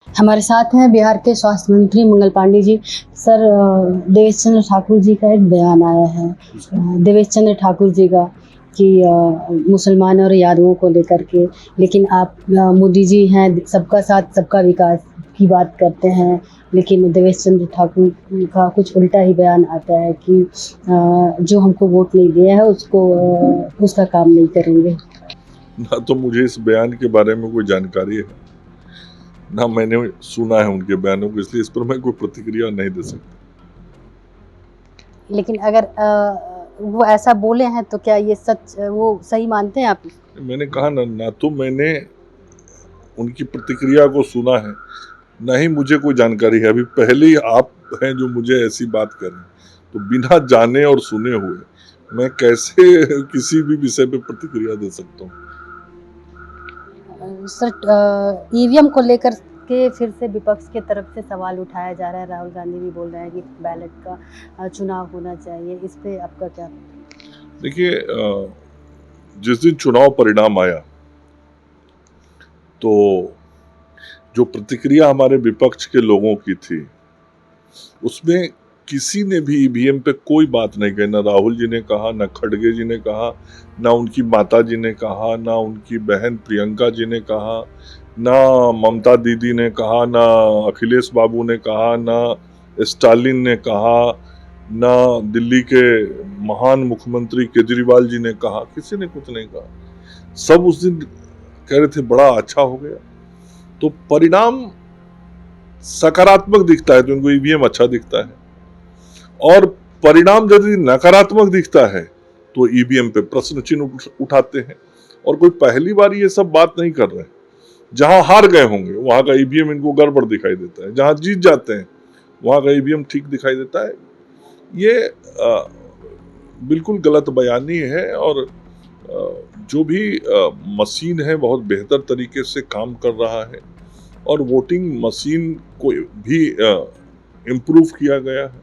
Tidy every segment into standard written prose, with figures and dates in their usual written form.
हमारे साथ हैं बिहार के स्वास्थ्य मंत्री मंगल पांडे जी। सर, देवेश चंद्र ठाकुर जी का एक बयान आया है, देवेश चंद्र ठाकुर जी का, कि मुसलमान और यादवों को लेकर के, लेकिन आप मोदी जी हैं, सबका साथ सबका विकास की बात करते हैं, लेकिन देवेश चंद्र ठाकुर का कुछ उल्टा ही बयान आता है कि जो हमको वोट नहीं दिया है उसको उसका काम नहीं करेंगे। ना तो मुझे इस बयान के बारे में कोई जानकारी है, ना मैंने सुना है उनके बयानों को, इसलिए इस पर मैं कोई प्रतिक्रिया नहीं दे सकता। लेकिन अगर वो ऐसा बोले हैं तो क्या ये सच, वो सही मानते हैं आप? मैंने कहा ना तो मैंने उनकी प्रतिक्रिया को सुना है, ना ही मुझे कोई जानकारी है। अभी पहले ही आप हैं जो मुझे ऐसी बात करें, तो बिना जाने और सुने हुए मैं कैसे किसी भी विषय पे प्रतिक्रिया दे सकता हूँ। सर, ईवीएम को लेकर के फिर से विपक्ष के तरफ से सवाल उठाया जा रहा है। राहुल गांधी भी बोल रहे हैं कि बैलेट का चुनाव होना चाहिए। इस पे आपका क्या? देखिए, जिस दिन चुनाव परिणाम आया तो जो प्रतिक्रिया हमारे विपक्ष के लोगों की थी, उसमें किसी ने भी ईवीएम पे कोई बात नहीं कही। ना राहुल जी ने कहा, ना खड़गे जी ने कहा, ना उनकी माता जी ने कहा, ना उनकी बहन प्रियंका जी ने कहा, ना ममता दीदी ने कहा, ना अखिलेश बाबू ने कहा, ना स्टालिन ने कहा, ना दिल्ली के महान मुख्यमंत्री केजरीवाल जी ने कहा। किसी ने कुछ नहीं कहा। सब उस दिन कह रहे थे बड़ा अच्छा हो गया। तो परिणाम सकारात्मक दिखता है तो उनको ईवीएम अच्छा दिखता है, और परिणाम यदि नकारात्मक दिखता है तो ईवीएम पे प्रश्न चिन्ह उठाते हैं। और कोई पहली बार ये सब बात नहीं कर रहे हैं। जहां हार गए होंगे वहां का ईवीएम इनको गड़बड़ दिखाई देता है, जहां जीत जाते हैं वहां का ईवीएम ठीक दिखाई देता है। ये बिल्कुल गलत बयानी है, और जो भी मशीन है बहुत बेहतर तरीके से काम कर रहा है, और वोटिंग मशीन को भी इम्प्रूव किया गया है,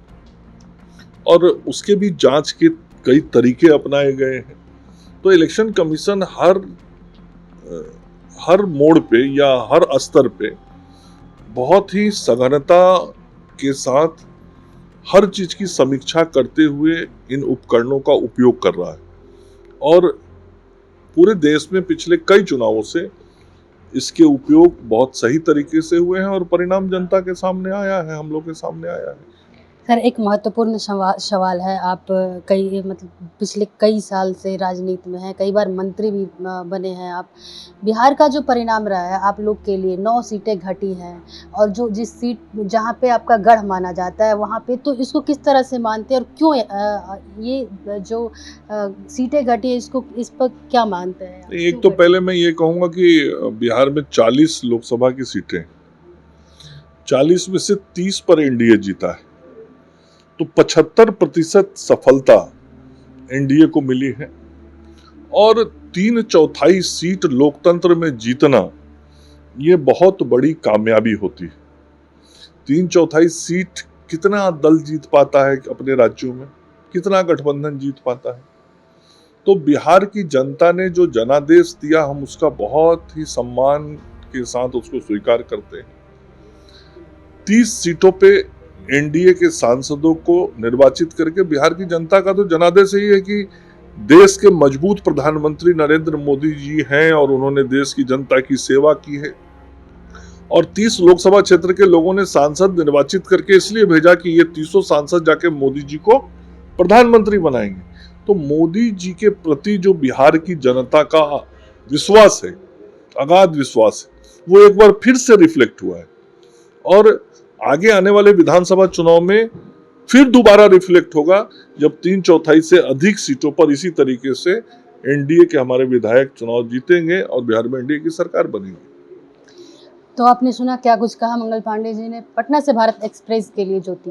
और उसके भी जांच के कई तरीके अपनाए गए हैं। तो इलेक्शन कमीशन हर मोड़ पे या हर स्तर पे बहुत ही सघनता के साथ हर चीज की समीक्षा करते हुए इन उपकरणों का उपयोग कर रहा है। और पूरे देश में पिछले कई चुनावों से इसके उपयोग बहुत सही तरीके से हुए हैं, और परिणाम जनता के सामने आया है, हम लोग के सामने आया है। सर, एक महत्वपूर्ण सवाल है। आप कई मतलब पिछले कई साल से राजनीति में हैं, कई बार मंत्री भी बने हैं आप। बिहार का जो परिणाम रहा है आप लोग के लिए, 9 सीटें घटी हैं, और जो जिस सीट जहाँ पे आपका गढ़ माना जाता है वहाँ पे, तो इसको किस तरह से मानते हैं और क्यों ये जो सीटें घटी है इसको, इस पर क्या मानते हैं आप? एक तो पहले मैं ये कहूंगा कि बिहार में 40 लोकसभा की सीटें, 40 में से 30 पर एनडीए जीता है, तो 75% सफलता एनडीए को मिली है। और 3/4 सीट लोकतंत्र में जीतना ये बहुत बड़ी कामयाबी होती है। 3/4 सीट कितना दल जीत पाता है अपने राज्यों में, कितना गठबंधन जीत पाता है। तो बिहार की जनता ने जो जनादेश दिया, हम उसका बहुत ही सम्मान के साथ उसको स्वीकार करते हैं। 30 सीटों पे एनडीए के सांसदों को निर्वाचित करके बिहार की जनता का तो जनादेश यही है कि देश के मजबूत प्रधानमंत्री नरेंद्र मोदी जी हैं, और उन्होंने देश की जनता की सेवा की है। और 30 लोकसभा क्षेत्र के लोगों ने सांसद निर्वाचित करके इसलिए भेजा कि ये 30 सांसद जाके मोदी जी को प्रधानमंत्री बनाएंगे। तो मोदी जी के प्रति जो बिहार की जनता का विश्वास है, अगाध विश्वास है, वो एक बार फिर से रिफ्लेक्ट हुआ है, और आगे आने वाले विधानसभा चुनाव में फिर दोबारा रिफ्लेक्ट होगा, जब 3/4 से अधिक सीटों पर इसी तरीके से एनडीए के हमारे विधायक चुनाव जीतेंगे और बिहार में एनडीए की सरकार बनेगी। तो आपने सुना क्या कुछ कहा मंगल पांडे जी ने? पटना से भारत एक्सप्रेस के लिए ज्योति।